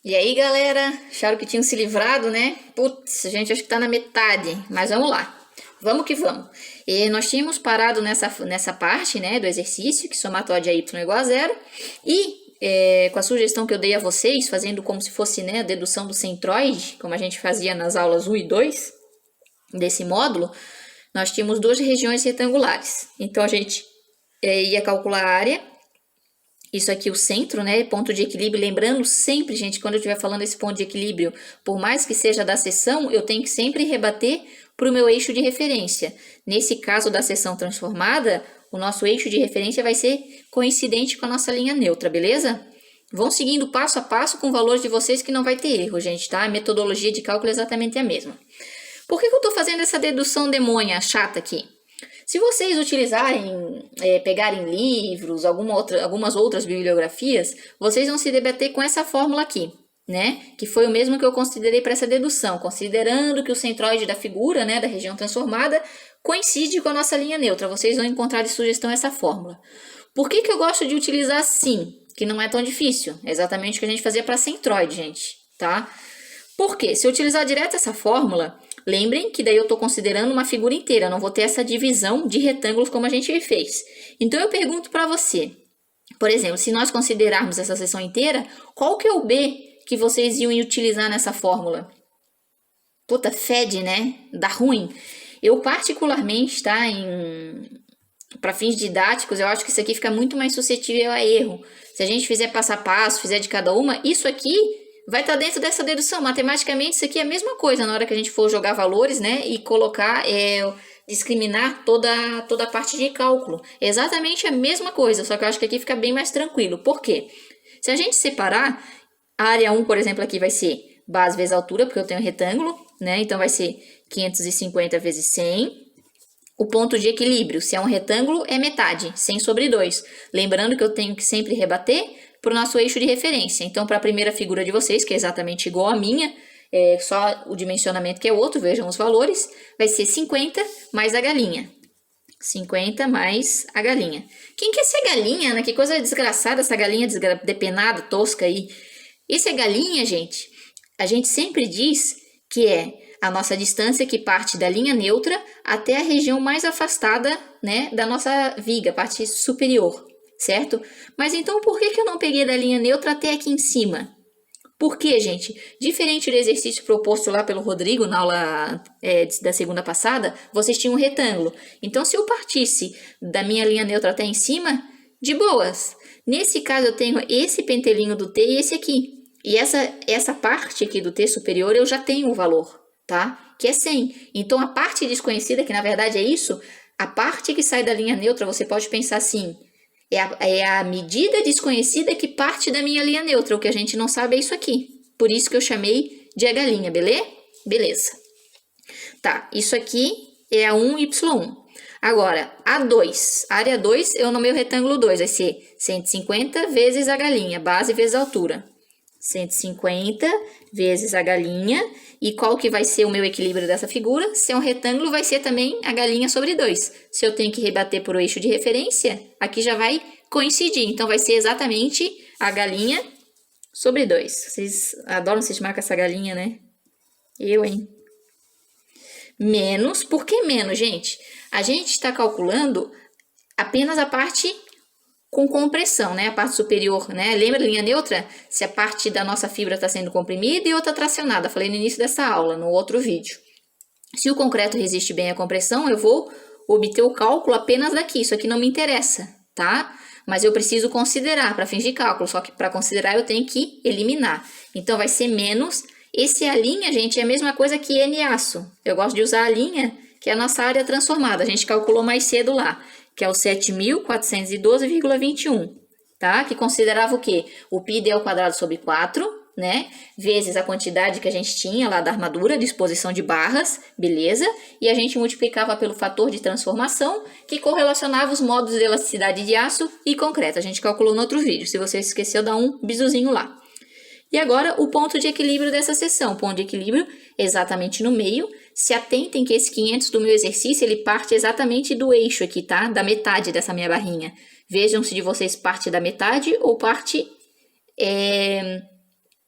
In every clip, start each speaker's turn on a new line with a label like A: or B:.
A: E aí, galera, acharam que tinham se livrado, né? Putz, a gente acho que tá na metade, mas vamos lá. Vamos que vamos. E nós tínhamos parado nessa parte, né, do exercício, que somatóide é y igual a zero. E com a sugestão que eu dei a vocês, fazendo como se fosse, né, a dedução do centroide, como a gente fazia nas aulas 1 e 2 desse módulo, nós tínhamos duas regiões retangulares. Então, a gente ia calcular a área. Isso aqui, o centro, né? Ponto de equilíbrio. Lembrando sempre, gente, quando eu estiver falando esse ponto de equilíbrio, por mais que seja da seção, eu tenho que sempre rebater para o meu eixo de referência. Nesse caso da seção transformada, o nosso eixo de referência vai ser coincidente com a nossa linha neutra, beleza? Vão seguindo passo a passo com valores de vocês que não vai ter erro, gente, tá? A metodologia de cálculo é exatamente a mesma. Por que eu estou fazendo essa dedução demônia chata aqui? Se vocês utilizarem, pegarem livros, algumas outras bibliografias, vocês vão se debater com essa fórmula aqui, né? Que foi o mesmo que eu considerei para essa dedução, considerando que o centroide da figura, né, da região transformada, coincide com a nossa linha neutra. Vocês vão encontrar de sugestão essa fórmula. Por que eu gosto de utilizar assim? Que não é tão difícil. É exatamente o que a gente fazia para centroide, gente, tá? Por quê? Se eu utilizar direto essa fórmula, lembrem que daí eu estou considerando uma figura inteira, não vou ter essa divisão de retângulos como a gente fez. Então eu pergunto para você, por exemplo, se nós considerarmos essa seção inteira, qual que é o B que vocês iam utilizar nessa fórmula? Puta, fede, né? Dá ruim. Eu particularmente, tá, para fins didáticos, eu acho que isso aqui fica muito mais suscetível a erro. Se a gente fizer passo a passo, fizer de cada uma, isso aqui vai estar dentro dessa dedução. Matematicamente, isso aqui é a mesma coisa na hora que a gente for jogar valores, né? E colocar, discriminar toda a parte de cálculo. É exatamente a mesma coisa, só que eu acho que aqui fica bem mais tranquilo. Por quê? Se a gente separar, a área 1, por exemplo, aqui vai ser base vezes altura, porque eu tenho um retângulo, né? Então vai ser 550 vezes 100. O ponto de equilíbrio, se é um retângulo, é metade, 100 sobre 2. Lembrando que eu tenho que sempre rebater para o nosso eixo de referência. Então, para a primeira figura de vocês, que é exatamente igual à minha, só o dimensionamento que é outro, vejam os valores, vai ser 50 mais a galinha. 50 mais a galinha. Quem quer ser galinha, né? Que coisa desgraçada essa galinha depenada, tosca aí. Isso é galinha, gente? A gente sempre diz que é a nossa distância que parte da linha neutra até a região mais afastada, né, da nossa viga, parte superior, certo? Mas então por que eu não peguei da linha neutra até aqui em cima? Por quê, gente? Diferente do exercício proposto lá pelo Rodrigo na aula da segunda passada, vocês tinham um retângulo. Então, se eu partisse da minha linha neutra até em cima, de boas. Nesse caso, eu tenho esse pentelinho do T e esse aqui. E essa parte aqui do T superior eu já tenho o valor, tá? Que é 100. Então, a parte desconhecida, que na verdade é isso, a parte que sai da linha neutra, você pode pensar assim, é a medida desconhecida que parte da minha linha neutra. O que a gente não sabe é isso aqui. Por isso que eu chamei de a galinha, beleza? Beleza. Tá, isso aqui é a 1y1. Agora, A2. Área 2, eu nomeio o retângulo 2. Vai ser 150 vezes a galinha, base vezes a altura. 150 vezes a galinha. E qual que vai ser o meu equilíbrio dessa figura? Se é um retângulo, vai ser também a galinha sobre 2. Se eu tenho que rebater por o eixo de referência, aqui já vai coincidir. Então, vai ser exatamente a galinha sobre 2. Vocês adoram cismar com essa galinha, né? Eu, hein? Menos. Por que menos, gente? A gente está calculando apenas a parte com compressão, né? A parte superior, né? Lembra da linha neutra? Se a parte da nossa fibra está sendo comprimida e outra tracionada. Falei no início dessa aula, no outro vídeo. Se o concreto resiste bem à compressão, eu vou obter o cálculo apenas daqui. Isso aqui não me interessa, tá? Mas eu preciso considerar para fins de cálculo. Só que para considerar eu tenho que eliminar. Então vai ser menos. Esse a linha, gente, é a mesma coisa que N aço. Eu gosto de usar a linha, que é a nossa área transformada. A gente calculou mais cedo lá, que é o 7.412,21, tá? Que considerava o quê? O πd ao quadrado sobre 4, né? Vezes a quantidade que a gente tinha lá da armadura, disposição de barras, beleza? E a gente multiplicava pelo fator de transformação, que correlacionava os modos de elasticidade de aço e concreto. A gente calculou no outro vídeo. Se você esqueceu, dá um bizuzinho lá. E agora, o ponto de equilíbrio dessa seção. O ponto de equilíbrio exatamente no meio. Se atentem que esse 500 do meu exercício, ele parte exatamente do eixo aqui, tá? Da metade dessa minha barrinha. Vejam se de vocês parte da metade ou parte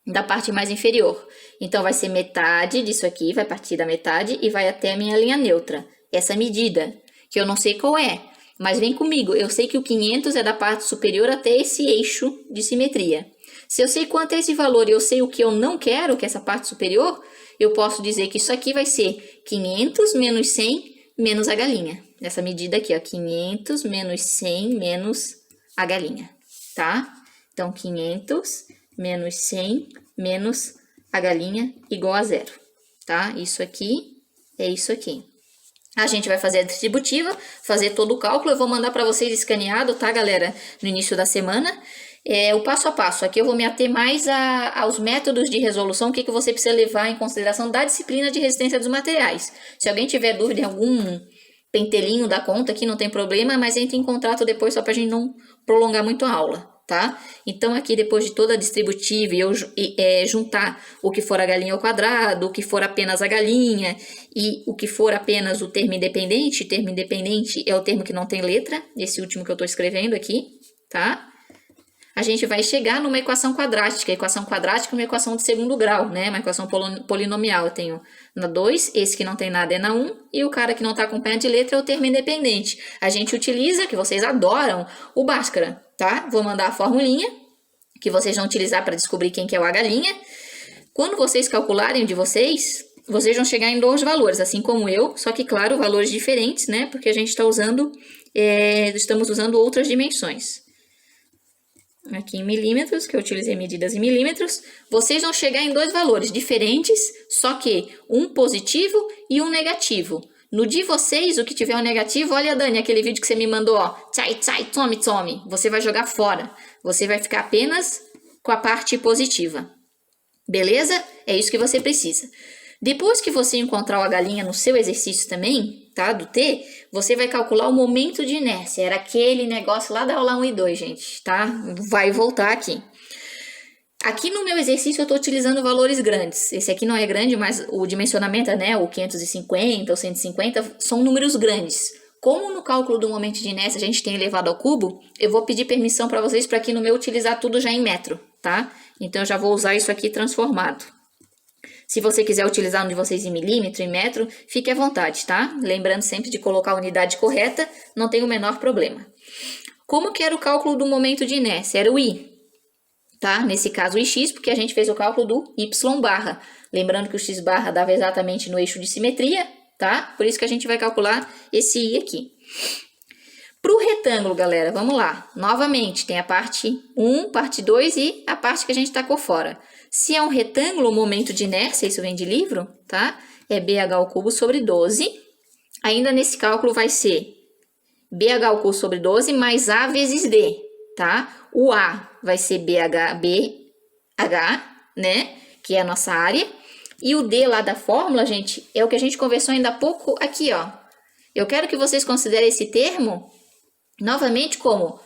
A: da parte mais inferior. Então, vai ser metade disso aqui, vai partir da metade e vai até a minha linha neutra. Essa medida, que eu não sei qual é, mas vem comigo. Eu sei que o 500 é da parte superior até esse eixo de simetria. Se eu sei quanto é esse valor e eu sei o que eu não quero, que é essa parte superior, eu posso dizer que isso aqui vai ser 500 menos 100 menos a galinha. Nessa medida aqui, ó, 500 menos 100 menos a galinha, tá? Então, 500 menos 100 menos a galinha igual a zero, tá? Isso aqui é isso aqui. A gente vai fazer a distributiva, fazer todo o cálculo. Eu vou mandar para vocês escaneado, tá, galera? No início da semana. O passo a passo. Aqui eu vou me ater mais aos métodos de resolução, o que você precisa levar em consideração da disciplina de resistência dos materiais. Se alguém tiver dúvida em algum pentelinho da conta aqui, não tem problema, mas entre em contrato depois só para a gente não prolongar muito a aula, tá? Então aqui depois de toda a distributiva e juntar o que for a galinha ao quadrado, o que for apenas a galinha e o que for apenas o termo independente é o termo que não tem letra, esse último que eu estou escrevendo aqui, tá? A gente vai chegar numa equação quadrática. A equação quadrática é uma equação de segundo grau, né? Uma equação polinomial. Eu tenho na 2, esse que não tem nada é na 1, e o cara que não está acompanhado de letra é o termo independente. A gente utiliza, que vocês adoram, o Bhaskara, tá? Vou mandar a formulinha, que vocês vão utilizar para descobrir quem que é o a galinha. Quando vocês calcularem o de vocês vão chegar em 2 valores, assim como eu, só que, claro, valores diferentes, né? Porque a gente está estamos usando outras dimensões. Aqui em milímetros, que eu utilizei medidas em milímetros, vocês vão chegar em 2 valores diferentes, só que um positivo e um negativo. No de vocês, o que tiver um negativo, olha, Dani, aquele vídeo que você me mandou, ó, tsai, tsai, tome, tome, você vai jogar fora. Você vai ficar apenas com a parte positiva. Beleza? É isso que você precisa. Depois que você encontrar a galinha no seu exercício também, tá, do T, você vai calcular o momento de inércia. Era aquele negócio lá da aula 1 e 2, gente, tá? Vai voltar aqui. Aqui no meu exercício eu estou utilizando valores grandes. Esse aqui não é grande, mas o dimensionamento, né, o 550, o 150, são números grandes. Como no cálculo do momento de inércia a gente tem elevado ao cubo, eu vou pedir permissão para vocês para aqui no meu utilizar tudo já em metro, tá? Então eu já vou usar isso aqui transformado. Se você quiser utilizar um de vocês em milímetro, em metro, fique à vontade, tá? Lembrando sempre de colocar a unidade correta, não tem o menor problema. Como que era o cálculo do momento de inércia? Era o I, tá? Nesse caso o ix, porque a gente fez o cálculo do y barra. Lembrando que o x barra dava exatamente no eixo de simetria, tá? Por isso que a gente vai calcular esse I aqui. Para o retângulo, galera, vamos lá. Novamente, tem a parte 1, parte 2 e a parte que a gente tacou fora. Se é um retângulo, o momento de inércia, isso vem de livro, tá? É BH ao cubo sobre 12. Ainda nesse cálculo vai ser BH ao cubo sobre 12 mais A vezes D, tá? O A vai ser BH, né? Que é a nossa área. E o D lá da fórmula, gente, é o que a gente conversou ainda há pouco aqui, ó. Eu quero que vocês considerem esse termo novamente como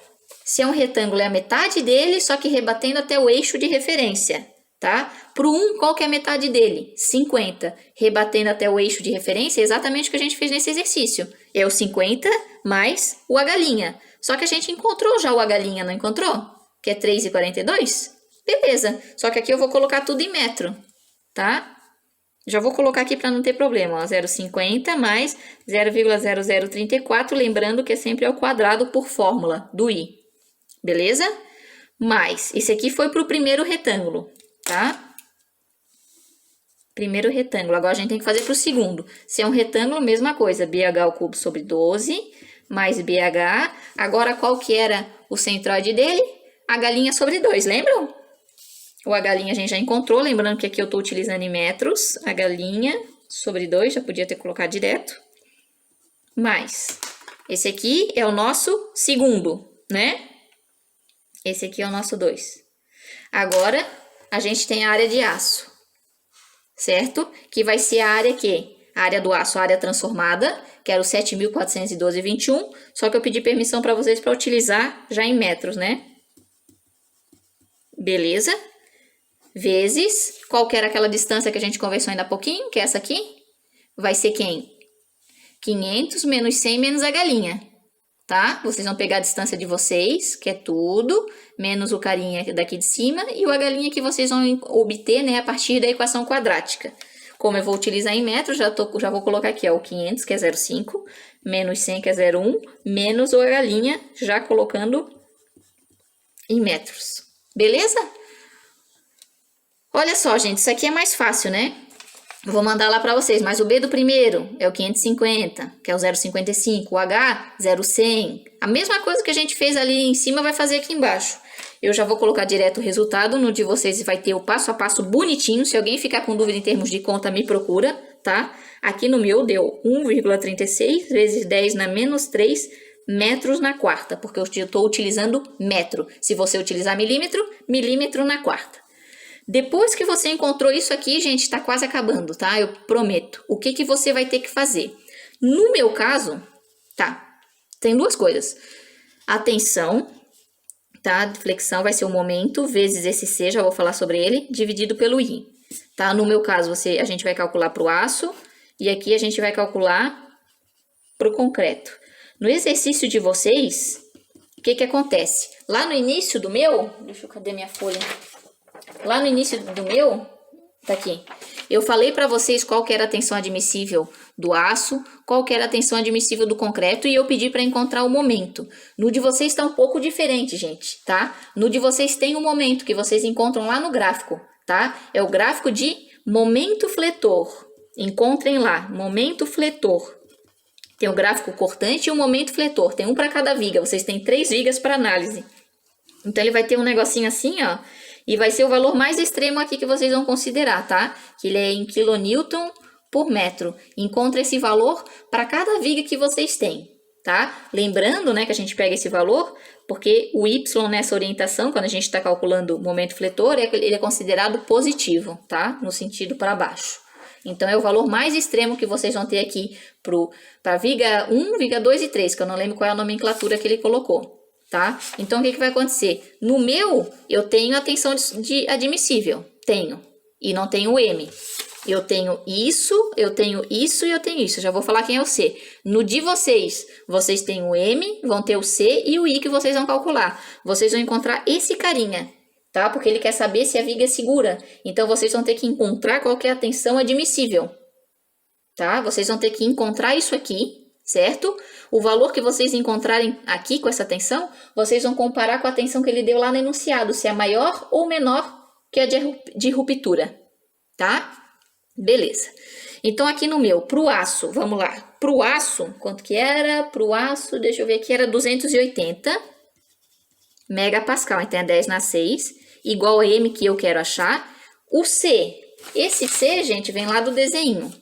A: se é um retângulo, é a metade dele, só que rebatendo até o eixo de referência, tá? Para o 1, qual que é a metade dele? 50. Rebatendo até o eixo de referência é exatamente o que a gente fez nesse exercício. É o 50 mais o a galinha. Só que a gente encontrou já o a galinha, não encontrou? Que é 3,42? Beleza. Só que aqui eu vou colocar tudo em metro, tá? Já vou colocar aqui para não ter problema, ó, 0,50 mais 0,0034, lembrando que é sempre ao quadrado por fórmula do I, beleza? Mais, esse aqui foi para o primeiro retângulo, tá? Primeiro retângulo, agora a gente tem que fazer para o segundo. Se é um retângulo, mesma coisa, BH ao cubo sobre 12, mais BH. Agora, qual que era o centroide dele? A galinha sobre 2, lembram? O a galinha a gente já encontrou, lembrando que aqui eu estou utilizando em metros. A galinha sobre 2, já podia ter colocado direto. Mais, esse aqui é o nosso segundo, né? Esse aqui é o nosso 2. Agora, a gente tem a área de aço, certo? Que vai ser a área que? A área do aço, a área transformada, que era o 7.412,21. Só que eu pedi permissão para vocês para utilizar já em metros, né? Beleza? Vezes, qual que era aquela distância que a gente conversou ainda há pouquinho, que é essa aqui? Vai ser quem? 500 menos 100 menos a galinha, tá? Vocês vão pegar a distância de vocês, que é tudo, menos o carinha daqui de cima, e o h' que vocês vão obter, né, a partir da equação quadrática. Como eu vou utilizar em metros, já vou colocar aqui, ó, o 500, que é 0,5, menos 100, que é 0,1, menos o h', já colocando em metros. Beleza? Olha só, gente, isso aqui é mais fácil, né? Vou mandar lá para vocês, mas o B do primeiro é o 550, que é o 0,55, o H, 0,100. A mesma coisa que a gente fez ali em cima vai fazer aqui embaixo. Eu já vou colocar direto o resultado, no de vocês vai ter o passo a passo bonitinho. Se alguém ficar com dúvida em termos de conta, me procura, tá? Aqui no meu deu 1,36 vezes 10 na menos 3 metros na quarta, porque eu estou utilizando metro. Se você utilizar milímetro, milímetro na quarta. Depois que você encontrou isso aqui, gente, está quase acabando, tá? Eu prometo. O que você vai ter que fazer? No meu caso, tá? Tem duas coisas. A tensão, tá? Flexão vai ser o momento, vezes esse C, já vou falar sobre ele, dividido pelo I, tá? No meu caso, a gente vai calcular para o aço e aqui a gente vai calcular para o concreto. No exercício de vocês, o que acontece? Lá no início do meu... Cadê minha folha? Lá no início do meu, tá aqui, eu falei para vocês qual que era a tensão admissível do aço, qual que era a tensão admissível do concreto e eu pedi para encontrar o momento. No de vocês está um pouco diferente, gente, tá? No de vocês tem um momento que vocês encontram lá no gráfico, tá? É o gráfico de momento fletor. Encontrem lá, momento fletor. Tem o gráfico cortante e o momento fletor. Tem um para cada viga, vocês têm 3 vigas para análise. Então ele vai ter um negocinho assim, ó. E vai ser o valor mais extremo aqui que vocês vão considerar, tá? Que ele é em quilonewton por metro. Encontre esse valor para cada viga que vocês têm, tá? Lembrando, né, que a gente pega esse valor, porque o Y nessa orientação, quando a gente está calculando o momento fletor, ele é considerado positivo, tá? No sentido para baixo. Então, é o valor mais extremo que vocês vão ter aqui para viga 1, viga 2 e 3, que eu não lembro qual é a nomenclatura que ele colocou. Tá? Então, o que vai acontecer? No meu, eu tenho a tensão de admissível. Tenho. E não tenho o M. Eu tenho isso, eu tenho isso e eu tenho isso. Já vou falar quem é o C. No de vocês, vocês têm o M, vão ter o C e o I que vocês vão calcular. Vocês vão encontrar esse carinha, tá? Porque ele quer saber se a viga é segura. Então, vocês vão ter que encontrar qual que é a tensão admissível. Tá? Vocês vão ter que encontrar isso aqui. Certo? O valor que vocês encontrarem aqui com essa tensão, vocês vão comparar com a tensão que ele deu lá no enunciado, se é maior ou menor que a de ruptura, tá? Beleza. Então, aqui no meu, pro aço, vamos lá. Pro aço, quanto que era? Pro aço, deixa eu ver aqui, era 280 megapascal. Então, é 10 na 6, igual a M que eu quero achar. O C, esse C, gente, vem lá do desenho.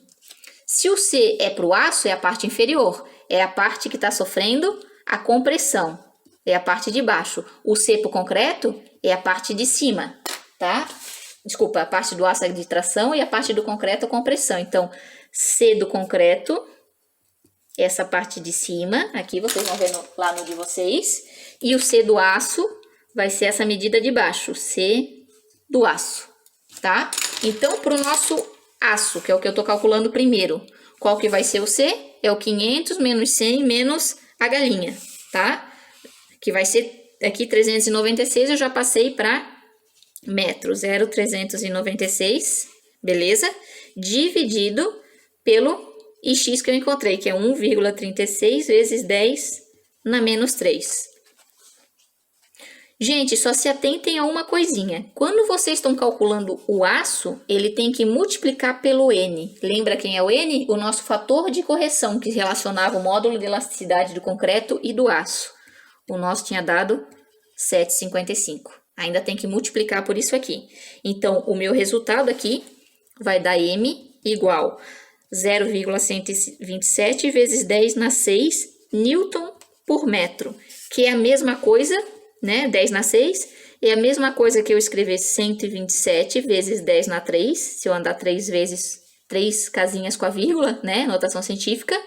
A: Se o C é para o aço, é a parte inferior. É a parte que está sofrendo a compressão. É a parte de baixo. O C para o concreto é a parte de cima, tá? Desculpa, a parte do aço é de tração e a parte do concreto é compressão. Então, C do concreto, essa parte de cima. Aqui vocês vão ver lá no de vocês. E o C do aço vai ser essa medida de baixo. C do aço, tá? Então, para o nosso aço, que é o que eu estou calculando primeiro. Qual que vai ser o C? É o 500 menos 100 menos h', tá? Que vai ser aqui 396, eu já passei para metro, 0,396, beleza? Dividido pelo Ix que eu encontrei, que é 1,36 vezes 10 na menos 3. Gente, só se atentem a uma coisinha. Quando vocês estão calculando o aço, ele tem que multiplicar pelo N. Lembra quem é o N? O nosso fator de correção, que relacionava o módulo de elasticidade do concreto e do aço. O nosso tinha dado 7,55. Ainda tem que multiplicar por isso aqui. Então, o meu resultado aqui vai dar M igual 0,127 vezes 10 na 6 Newton por metro, que é a mesma coisa, né? 10 na 6 é a mesma coisa que eu escrever 127 vezes 10 na 3, se eu andar 3 vezes, 3 casinhas com a vírgula, né? Notação científica.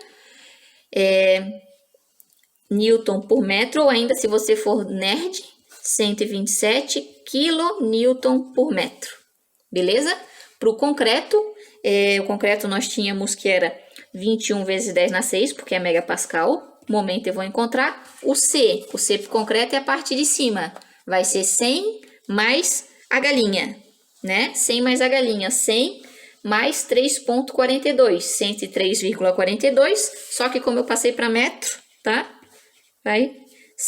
A: Newton por metro, ou ainda se você for nerd, 127 kN por metro. Beleza? Para o concreto, o concreto nós tínhamos que era 21 vezes 10 na 6, porque é megapascal. momento eu vou encontrar o C. O C por concreto é a parte de cima. Vai ser 100 mais a galinha, né? 100 mais a galinha, 100 mais 3,42, 103,42. Só que como eu passei para metro, tá? Vai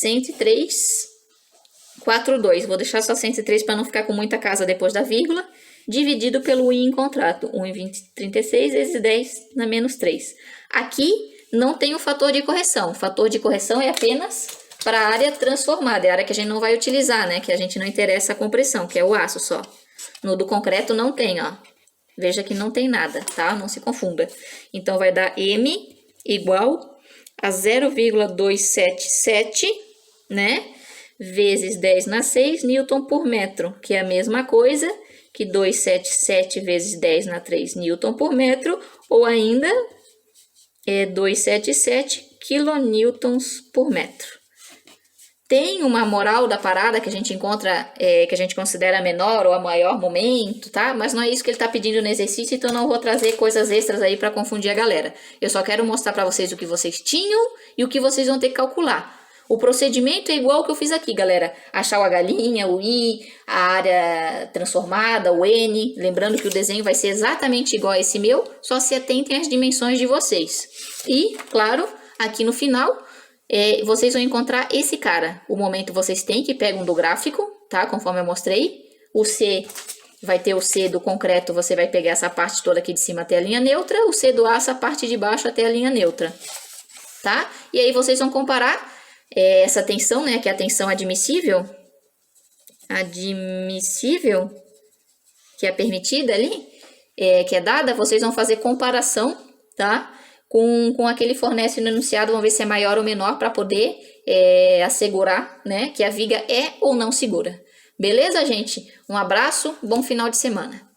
A: 103,42. Vou deixar só 103 para não ficar com muita casa depois da vírgula. Dividido pelo I encontrado. 1,36 vezes 10 na menos 3. Aqui não tem o fator de correção. O fator de correção é apenas para a área transformada. É a área que a gente não vai utilizar, né? Que a gente não interessa a compressão, que é o aço só. No do concreto não tem, ó. Veja que não tem nada, tá? Não se confunda. Então, vai dar M igual a 0,277, né? Vezes 10 na 6 Newton por metro, que é a mesma coisa que 277 vezes 10 na 3 Newton por metro, ou ainda 277 quilonewtons por metro. Tem uma moral da parada que a gente encontra, que a gente considera menor ou a maior momento, tá? Mas não é isso que ele tá pedindo no exercício, então não vou trazer coisas extras aí para confundir a galera. Eu só quero mostrar para vocês o que vocês tinham e o que vocês vão ter que calcular. O procedimento é igual ao que eu fiz aqui, galera. Achar o galinha, o I, a área transformada, o N. Lembrando que o desenho vai ser exatamente igual a esse meu, só se atentem às dimensões de vocês. E, claro, aqui no final, vocês vão encontrar esse cara. O momento vocês têm que pegam do gráfico, tá? Conforme eu mostrei. O C vai ter o C do concreto, você vai pegar essa parte toda aqui de cima até a linha neutra. O C do aço, a parte de baixo até a linha neutra, tá? E aí vocês vão comparar essa tensão, né, que é a tensão admissível, que é permitida ali, que é dada, vocês vão fazer comparação, tá, com aquele fornece no enunciado, vão ver se é maior ou menor para poder assegurar, né, que a viga é ou não segura. Beleza, gente? Um abraço, bom final de semana.